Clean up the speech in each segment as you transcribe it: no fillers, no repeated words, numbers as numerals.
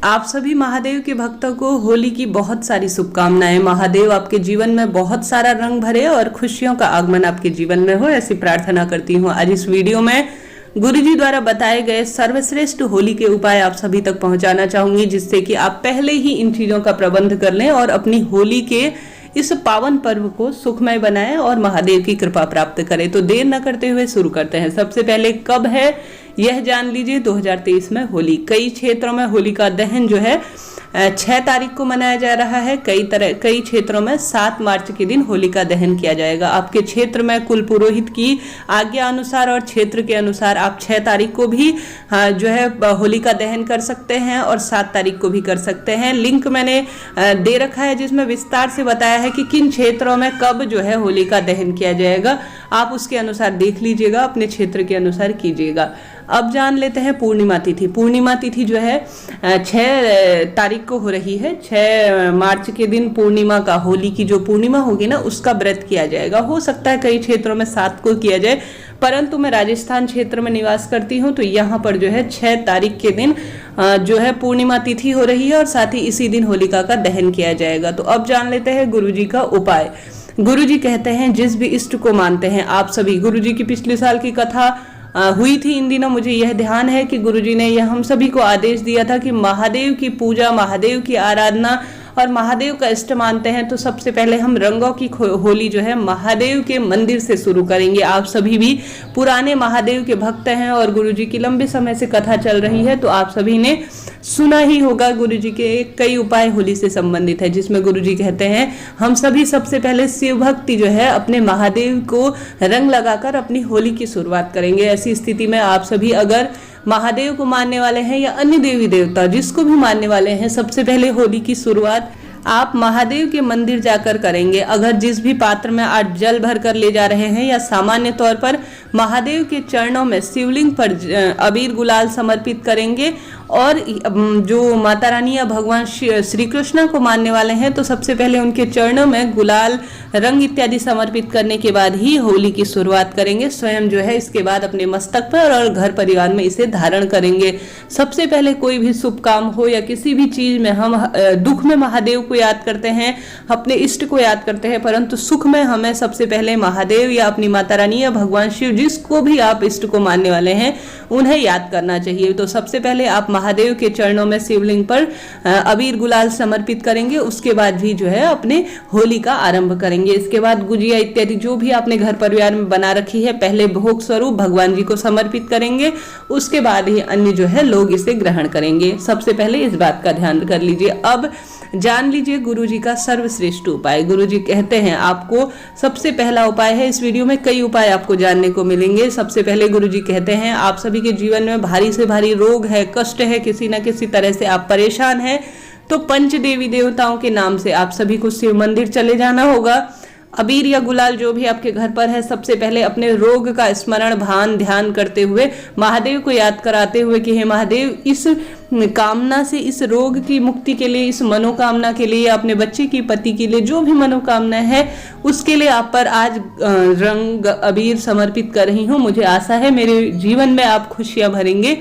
आप सभी महादेव के भक्तों को होली की बहुत सारी शुभकामनाएं। महादेव आपके जीवन में बहुत सारा रंग भरे और खुशियों का आगमन आपके जीवन में हो, ऐसी प्रार्थना करती हूँ। आज इस वीडियो में गुरुजी द्वारा बताए गए सर्वश्रेष्ठ होली के उपाय आप सभी तक पहुंचाना चाहूंगी, जिससे कि आप पहले ही इन चीजों का प्रबंध कर लें और अपनी होली के इस पावन पर्व को सुखमय बनाएं और महादेव की कृपा प्राप्त करें। तो देर न करते हुए शुरू करते हैं। सबसे पहले कब है यह जान लीजिए। 2023 में होली, कई क्षेत्रों में होली का दहन जो है 6 तारीख को मनाया जा रहा है। कई क्षेत्रों में 7 मार्च के दिन होली का दहन किया जाएगा। आपके क्षेत्र में कुल पुरोहित की आज्ञा अनुसार और क्षेत्र के अनुसार आप 6 तारीख को भी जो है होली का दहन कर सकते हैं और 7 तारीख को भी कर सकते हैं। लिंक मैंने दे रखा है जिसमें विस्तार से बताया है कि किन क्षेत्रों में कब जो है होली का दहन किया जाएगा। आप उसके अनुसार देख लीजिएगा, अपने क्षेत्र के अनुसार कीजिएगा। अब जान लेते हैं पूर्णिमा तिथि। पूर्णिमा तिथि जो है 6 तारीख को हो रही है। 6 मार्च के दिन पूर्णिमा का, होली की जो पूर्णिमा होगी ना, उसका व्रत किया जाएगा। हो सकता है कई क्षेत्रों में 7 को किया जाए, परंतु मैं राजस्थान क्षेत्र में निवास करती हूँ, तो यहाँ पर जो है 6 तारीख के दिन जो है पूर्णिमा तिथि हो रही है और साथ ही इसी दिन होलिका का दहन किया जाएगा। तो अब जान लेते हैं गुरुजी का उपाय। गुरुजी कहते हैं जिस भी इष्ट को मानते हैं आप सभी, गुरुजी की पिछले साल की कथा हुई थी इन दिनों, मुझे यह ध्यान है कि गुरुजी ने यह हम सभी को आदेश दिया था कि महादेव की पूजा, महादेव की आराधना और महादेव का इष्ट मानते हैं तो सबसे पहले हम रंगों की होली जो है महादेव के मंदिर से शुरू करेंगे। आप सभी भी पुराने महादेव के भक्त हैं और गुरुजी की लंबे समय से कथा चल रही है, तो आप सभी ने सुना ही होगा गुरुजी के कई उपाय होली से संबंधित है, जिसमें गुरुजी कहते हैं हम सभी सबसे पहले शिव भक्ति जो है अपने महादेव को रंग लगाकर अपनी होली की शुरुआत करेंगे। ऐसी स्थिति में आप सभी अगर महादेव को मानने वाले हैं या अन्य देवी देवता जिसको भी मानने वाले हैं, सबसे पहले होली की शुरुआत आप महादेव के मंदिर जाकर करेंगे। अगर जिस भी पात्र में आप जल भर कर ले जा रहे हैं या सामान्य तौर पर महादेव के चरणों में शिवलिंग पर अबीर गुलाल समर्पित करेंगे और जो माता रानी या भगवान श्री कृष्ण को मानने वाले हैं तो सबसे पहले उनके चरणों में गुलाल रंग इत्यादि समर्पित करने के बाद ही होली की शुरुआत करेंगे। स्वयं जो है इसके बाद अपने मस्तक पर और घर परिवार में इसे धारण करेंगे। सबसे पहले कोई भी शुभ काम हो या किसी भी चीज में हम दुख में महादेव को याद करते हैं, अपने इष्ट को याद करते हैं, परंतु सुख में हमें सबसे पहले महादेव या अपनी माता रानी या भगवान शिव, जिसको भी आप इष्ट को मानने वाले हैं, उन्हें याद करना चाहिए। तो सबसे पहले आप महादेव के चरणों में शिवलिंग पर अबीर गुलाल समर्पित करेंगे। उसके बाद भी जो है अपने होली का आरंभ करेंगे। इसके बाद गुजिया इत्यादि जो भी आपने घर परिवार में बना रखी है, पहले भोग स्वरूप भगवान जी को समर्पित करेंगे, उसके बाद ही अन्य जो है लोग इसे ग्रहण करेंगे। सबसे पहले इस बात का ध्यान कर लीजिए। अब जान लीजिए गुरुजी का सर्वश्रेष्ठ उपाय। गुरुजी कहते हैं आपको सबसे पहला उपाय है, इस वीडियो में कई उपाय आपको जानने को मिलेंगे। सबसे पहले गुरुजी कहते हैं आप सभी के जीवन में भारी से भारी रोग है, कष्ट है, किसी न किसी तरह से आप परेशान हैं, तो पंच देवी देवताओं के नाम से आप सभी को शिव मंदिर चले जाना होगा। अबीर या गुलाल जो भी आपके घर पर है, सबसे पहले अपने रोग का स्मरण भान ध्यान करते हुए महादेव को याद कराते हुए कि हे महादेव, इस कामना से, इस रोग की मुक्ति के लिए, इस मनोकामना के लिए, अपने बच्चे की, पति के लिए जो भी मनोकामना है उसके लिए आप पर आज रंग अबीर समर्पित कर रही हूँ। मुझे आशा है मेरे जीवन में आप खुशियां भरेंगे।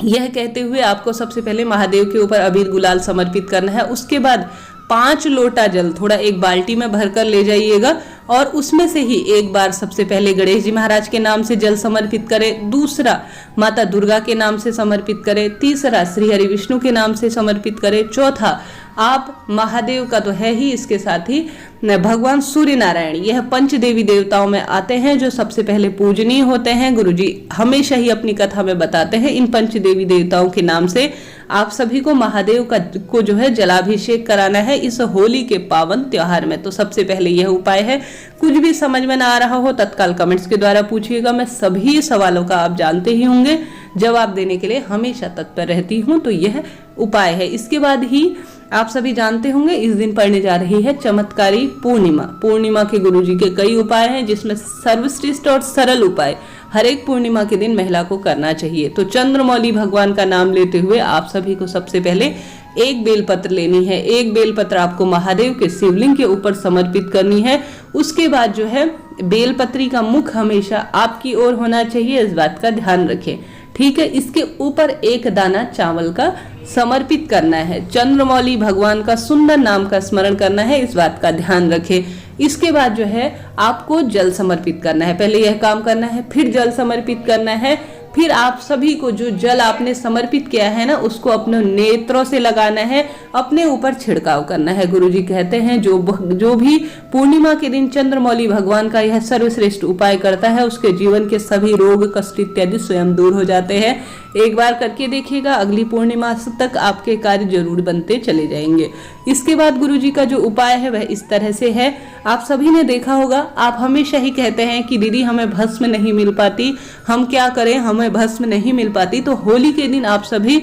यह कहते हुए आपको सबसे पहले महादेव के ऊपर अबीर गुलाल समर्पित करना है। उसके बाद 5 लोटा जल थोड़ा एक बाल्टी में भरकर ले जाइएगा और उसमें से ही एक बार सबसे पहले गणेश जी महाराज के नाम से जल समर्पित करें, दूसरा माता दुर्गा के नाम से समर्पित करें, तीसरा श्री हरि विष्णु के नाम से समर्पित करें, चौथा आप महादेव का तो है ही, इसके साथ ही भगवान सूर्य नारायण, यह पंच देवी देवताओं में आते हैं जो सबसे पहले पूजनीय होते हैं। गुरुजी हमेशा ही अपनी कथा में बताते हैं इन पंच देवी देवताओं के नाम से आप सभी को महादेव को जो है जलाभिषेक कराना है इस होली के पावन त्योहार में। तो सबसे पहले यह उपाय है। कुछ भी समझ में ना आ रहा हो तत्काल कमेंट्स के द्वारा पूछिएगा, मैं सभी सवालों का आप जानते ही होंगे, जवाब देने के लिए हमेशा तत्पर रहती हूँ। तो यह उपाय है। इसके बाद ही आप सभी जानते होंगे इस दिन पड़ने जा रही है चमत्कारी पूर्णिमा। पूर्णिमा के गुरुजी के कई उपाय हैं, जिसमें सर्वश्रेष्ठ और सरल उपाय हर एक पूर्णिमा के दिन महिला को करना चाहिए। तो चंद्रमौली भगवान का नाम लेते हुए आप सभी को सबसे पहले एक बेलपत्र लेनी है। एक बेलपत्र आपको महादेव के शिवलिंग के ऊपर समर्पित करनी है। उसके बाद जो है बेलपत्री का मुख हमेशा आपकी ओर होना चाहिए, इस बात का ध्यान रखें। ठीक है। इसके ऊपर एक दाना चावल का समर्पित करना है। चंद्रमौली भगवान का सुंदर नाम का स्मरण करना है, इस बात का ध्यान रखें। इसके बाद जो है आपको जल समर्पित करना है। पहले यह काम करना है, फिर जल समर्पित करना है, फिर आप सभी को जो जल आपने समर्पित किया है ना, उसको अपने नेत्रों से लगाना है, अपने ऊपर छिड़काव करना है। गुरुजी कहते हैं जो भी पूर्णिमा के दिन चंद्रमौली भगवान का यह सर्वश्रेष्ठ उपाय करता है, उसके जीवन के सभी रोग कष्ट इत्यादि स्वयं दूर हो जाते हैं। एक बार करके देखिएगा, अगली पूर्णिमा तक आपके कार्य जरूर बनते चले जाएंगे। इसके बाद गुरुजी का जो उपाय है वह इस तरह से है। आप सभी ने देखा होगा, आप हमेशा ही कहते हैं कि दीदी हमें भस्म नहीं मिल पाती, हम क्या करें, हमें भस्म नहीं मिल पाती। तो होली के दिन आप सभी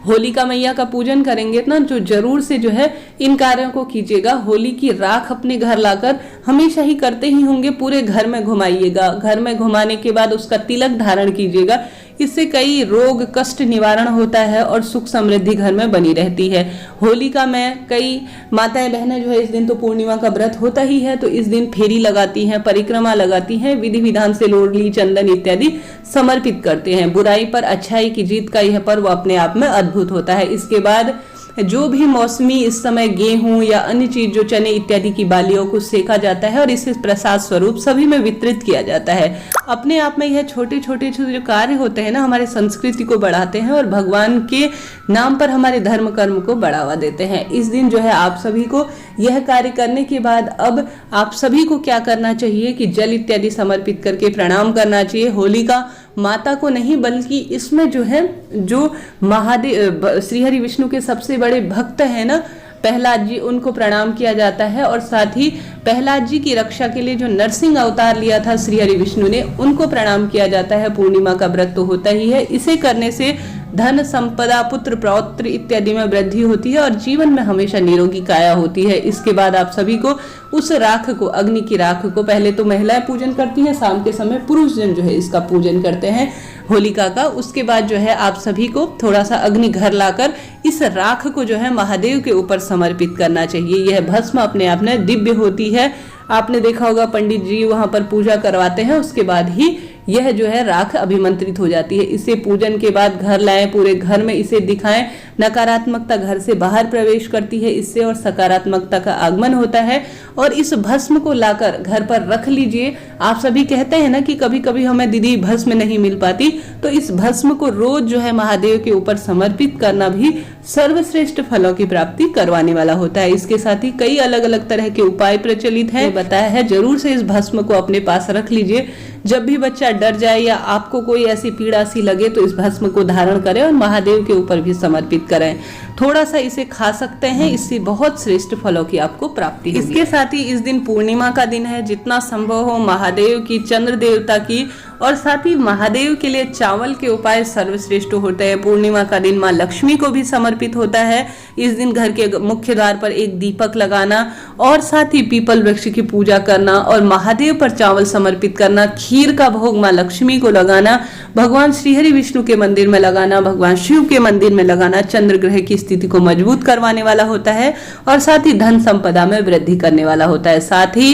होलिका मैया का पूजन करेंगे ना, जो जरूर से जो है इन कार्यों को कीजिएगा। होली की राख अपने घर लाकर हमेशा ही करते ही होंगे, पूरे घर में घुमाइएगा। घर में घुमाने के बाद उसका तिलक धारण कीजिएगा। इससे कई रोग कष्ट निवारण होता है और सुख समृद्धि घर में बनी रहती है। होलिका में कई माताएं बहनें जो है इस दिन तो पूर्णिमा का व्रत होता ही है, तो इस दिन फेरी लगाती हैं, परिक्रमा लगाती हैं, विधि विधान से लोरली चंदन इत्यादि समर्पित करते हैं। बुराई पर अच्छाई की जीत का यह पर्व अपने आप में अद्भुत होता है। इसके बाद जो भी मौसमी इस समय गेहूं या अन्य चीज जो चने इत्यादि की बालियों को सेका जाता है और इसे प्रसाद स्वरूप सभी में वितरित किया जाता है। अपने आप में यह छोटे छोटे जो कार्य होते हैं ना, हमारे संस्कृति को बढ़ाते हैं और भगवान के नाम पर हमारे धर्म कर्म को बढ़ावा देते हैं। इस दिन जो है आप सभी को यह कार्य करने के बाद अब आप सभी को क्या करना चाहिए कि जल इत्यादि समर्पित करके प्रणाम करना चाहिए। होलिका माता को नहीं, बल्कि इसमें जो है जो महादेव श्री हरि विष्णु के सबसे बड़े भक्त हैं ना प्रहलाद जी, उनको प्रणाम किया जाता है। और साथ ही प्रहलाद जी की रक्षा के लिए जो नरसिंह अवतार लिया था श्री हरि विष्णु ने, उनको प्रणाम किया जाता है। पूर्णिमा का व्रत तो होता ही है। इसे करने से धन संपदा पुत्र पौत्र इत्यादि में वृद्धि होती है और जीवन में हमेशा निरोगी काया होती है। इसके बाद आप सभी को उस राख को, अग्नि की राख को, पहले तो महिलाएं पूजन करती हैं, शाम के समय पुरुष जन जो है इसका पूजन करते हैं होलिका का। उसके बाद जो है आप सभी को थोड़ा सा अग्नि घर लाकर इस राख को जो है महादेव के ऊपर समर्पित करना चाहिए। यह भस्म अपने आप में दिव्य होती है। आपने देखा होगा पंडित जी वहां पर पूजा करवाते हैं, उसके बाद ही यह जो है राख अभिमंत्रित हो जाती है। इसे पूजन के बाद घर लाएं, पूरे घर में इसे दिखाएं। नकारात्मकता घर से बाहर प्रवेश करती है इससे और सकारात्मकता का आगमन होता है। और इस भस्म को लाकर घर पर रख लीजिए। आप सभी कहते हैं ना कि कभी कभी हमें दीदी भस्म नहीं मिल पाती, तो इस भस्म को रोज जो है महादेव के ऊपर समर्पित करना भी सर्वश्रेष्ठ फलों की प्राप्ति करवाने वाला होता है। इसके साथ ही कई अलग अलग तरह के उपाय प्रचलित है, बताया है। जरूर से इस भस्म को अपने पास रख लीजिए। जब भी बच्चा डर जाए या आपको कोई ऐसी पीड़ा सी लगे तो इस भस्म को धारण करें और महादेव के ऊपर भी समर्पित करें। थोड़ा सा इसे खा सकते हैं, इससे बहुत श्रेष्ठ फलों की आपको प्राप्ति होगी। इसके साथ ही इस दिन पूर्णिमा का दिन है। जितना संभव हो महादेव की, चंद्र देवता की और साथ ही महादेव के लिए चावल के उपाय सर्वश्रेष्ठ होते हैं। पूर्णिमा का दिन माँ लक्ष्मी को भी समर्पित होता है। इस दिन घर के मुख्य द्वार पर एक दीपक लगाना और साथ ही पीपल वृक्ष की पूजा करना और महादेव पर चावल समर्पित करना, खीर का भोग माँ लक्ष्मी को लगाना, भगवान श्री हरि विष्णु के मंदिर में लगाना, भगवान शिव के मंदिर में लगाना चंद्र ग्रह की स्थिति को मजबूत करवाने वाला होता है और साथ ही धन संपदा में वृद्धि करने वाला होता है। साथ ही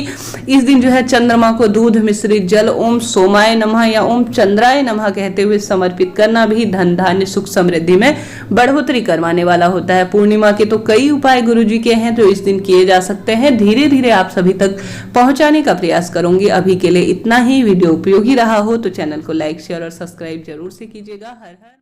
इस दिन जो है चंद्रमा को दूध मिश्रित जल ओम सोमाय नमः या ओम चंद्राय नमः कहते हुए समर्पित करना भी धन धान्य सुख समृद्धि में बढ़ोतरी करवाने वाला होता है। पूर्णिमा के तो कई उपाय गुरुजी के हैं जो इस दिन किए जा सकते हैं। धीरे धीरे आप सभी तक पहुंचाने का प्रयास करूंगी। अभी के लिए इतना ही। वीडियो उपयोगी रहा हो तो चैनल को लाइक शेयर और सब्सक्राइब जरूर से कीजिएगा। हर हर